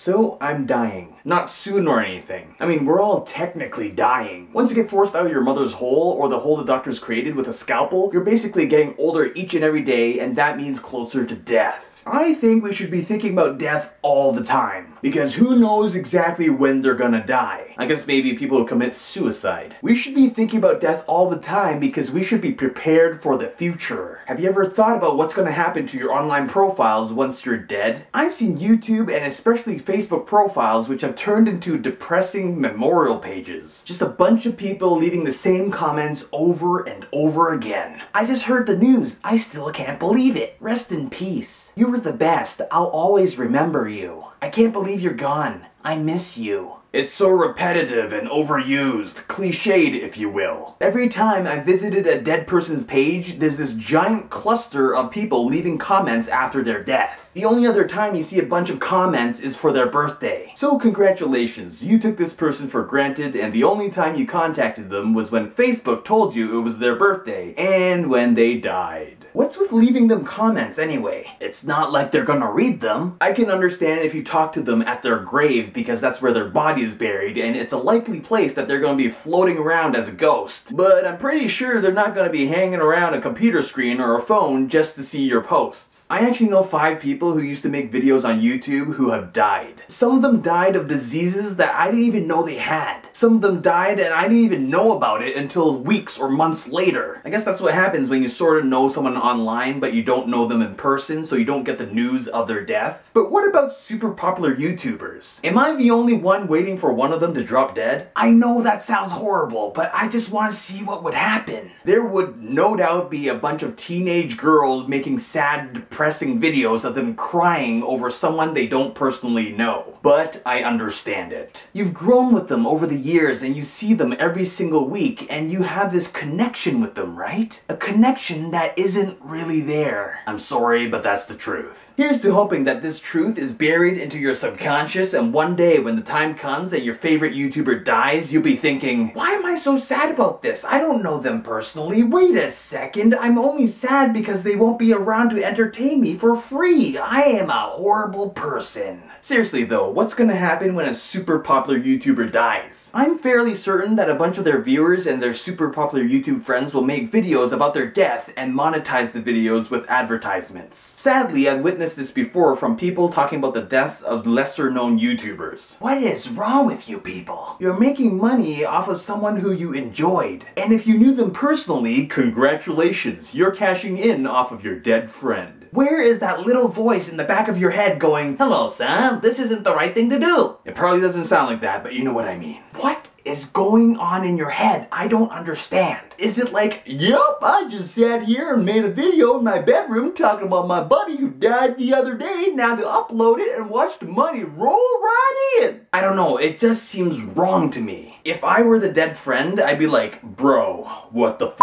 So I'm dying. Not soon or anything. I mean, we're all technically dying. Once you get forced out of your mother's hole, or the hole the doctors created with a scalpel, you're basically getting older each and every day, and that means closer to death. I think we should be thinking about death all the time, because who knows exactly when they're gonna die. I guess maybe people who commit suicide. We should be thinking about death all the time because we should be prepared for the future. Have you ever thought about what's gonna happen to your online profiles once you're dead? I've seen YouTube and especially Facebook profiles which have turned into depressing memorial pages. Just a bunch of people leaving the same comments over and over again. I just heard the news. I still can't believe it. Rest in peace. You were the best. I'll always remember you. I can't believe you're gone. I miss you. It's so repetitive and overused, cliched if you will. Every time I visited a dead person's page, there's this giant cluster of people leaving comments after their death. The only other time you see a bunch of comments is for their birthday. So congratulations, you took this person for granted, and the only time you contacted them was when Facebook told you it was their birthday, and when they died. What's with leaving them comments anyway? It's not like they're gonna read them. I can understand if you talk to them at their grave because that's where their body is buried and it's a likely place that they're gonna be floating around as a ghost. But I'm pretty sure they're not gonna be hanging around a computer screen or a phone just to see your posts. I actually know 5 people who used to make videos on YouTube who have died. Some of them died of diseases that I didn't even know they had. Some of them died and I didn't even know about it until weeks or months later. I guess that's what happens when you sort of know someone online but you don't know them in person, so you don't get the news of their death. But what about super popular YouTubers? Am I the only one waiting for one of them to drop dead? I know that sounds horrible, but I just want to see what would happen. There would no doubt be a bunch of teenage girls making sad, depressing videos of them crying over someone they don't personally know. But I understand it. You've grown with them over the years and you see them every single week and you have this connection with them, right? A connection that isn't really there. I'm sorry, but that's the truth. Here's to hoping that this truth is buried into your subconscious, and one day when the time comes that your favorite YouTuber dies, you'll be thinking, why am I so sad about this? I don't know them personally. Wait a second, I'm only sad because they won't be around to entertain me for free. I am a horrible person. Seriously though, what's gonna happen when a super popular YouTuber dies? I'm fairly certain that a bunch of their viewers and their super popular YouTube friends will make videos about their death and monetize the videos with advertisements. Sadly, I've witnessed this before from people talking about the deaths of lesser known YouTubers. What is wrong with you people? You're making money off of someone who you enjoyed. And if you knew them personally, congratulations, you're cashing in off of your dead friend. Where is that little voice in the back of your head going, hello Sam, this isn't the right thing to do? It probably doesn't sound like that, but you know what I mean. What is going on in your head? I don't understand. Is it like, yup, I just sat here and made a video in my bedroom talking about my buddy who died the other day, now to upload it and watch the money roll right in? I don't know, it just seems wrong to me. If I were the dead friend, I'd be like, bro, what the f***?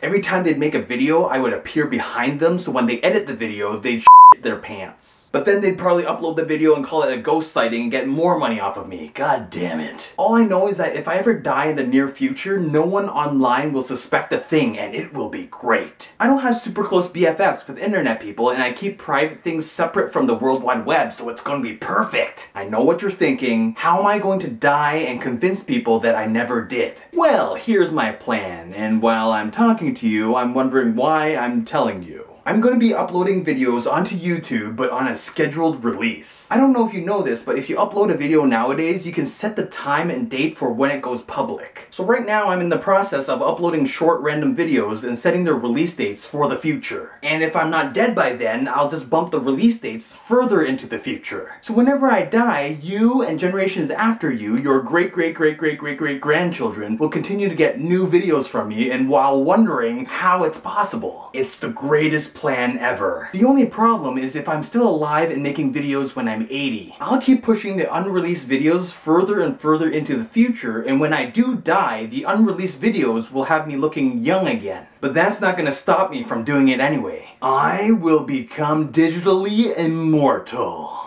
Every time they'd make a video, I would appear behind them, so when they edit the video, they'd shit their pants. But then they'd probably upload the video and call it a ghost sighting and get more money off of me. God damn it. All I know is that if I ever die in the near future, no one online will suspect a thing, and it will be great. I don't have super close BFFs with internet people, and I keep private things separate from the World Wide Web, so it's gonna be perfect. I know what you're thinking. How am I going to die and convince people that I never did? Well, here's my plan, and while I'm talking to you, I'm wondering why I'm telling you. I'm going to be uploading videos onto YouTube, but on a scheduled release. I don't know if you know this, but if you upload a video nowadays, you can set the time and date for when it goes public. So right now I'm in the process of uploading short random videos and setting their release dates for the future. And if I'm not dead by then, I'll just bump the release dates further into the future. So whenever I die, you and generations after you, your great-great-great-great-great-great-grandchildren, will continue to get new videos from me, and while wondering how it's possible. It's the greatest plan ever. The only problem is if I'm still alive and making videos when I'm 80. I'll keep pushing the unreleased videos further and further into the future, and when I do die, the unreleased videos will have me looking young again. But that's not gonna stop me from doing it anyway. I will become digitally immortal.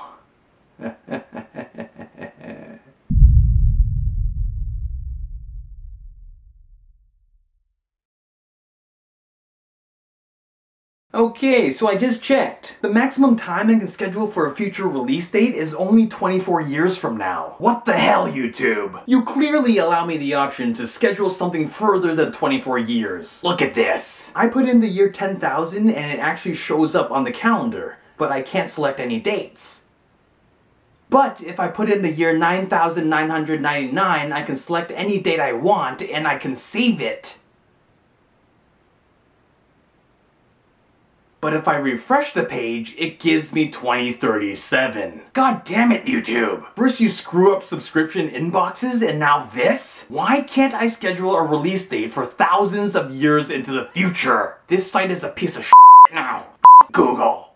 Okay, so I just checked. The maximum time I can schedule for a future release date is only 24 years from now. What the hell, YouTube? You clearly allow me the option to schedule something further than 24 years. Look at this. I put in the year 10,000 and it actually shows up on the calendar, but I can't select any dates. But if I put in the year 9,999, I can select any date I want and I can save it. But if I refresh the page, it gives me 2037. God damn it, YouTube! First you screw up subscription inboxes and now this? Why can't I schedule a release date for thousands of years into the future? This site is a piece of shit now. Google.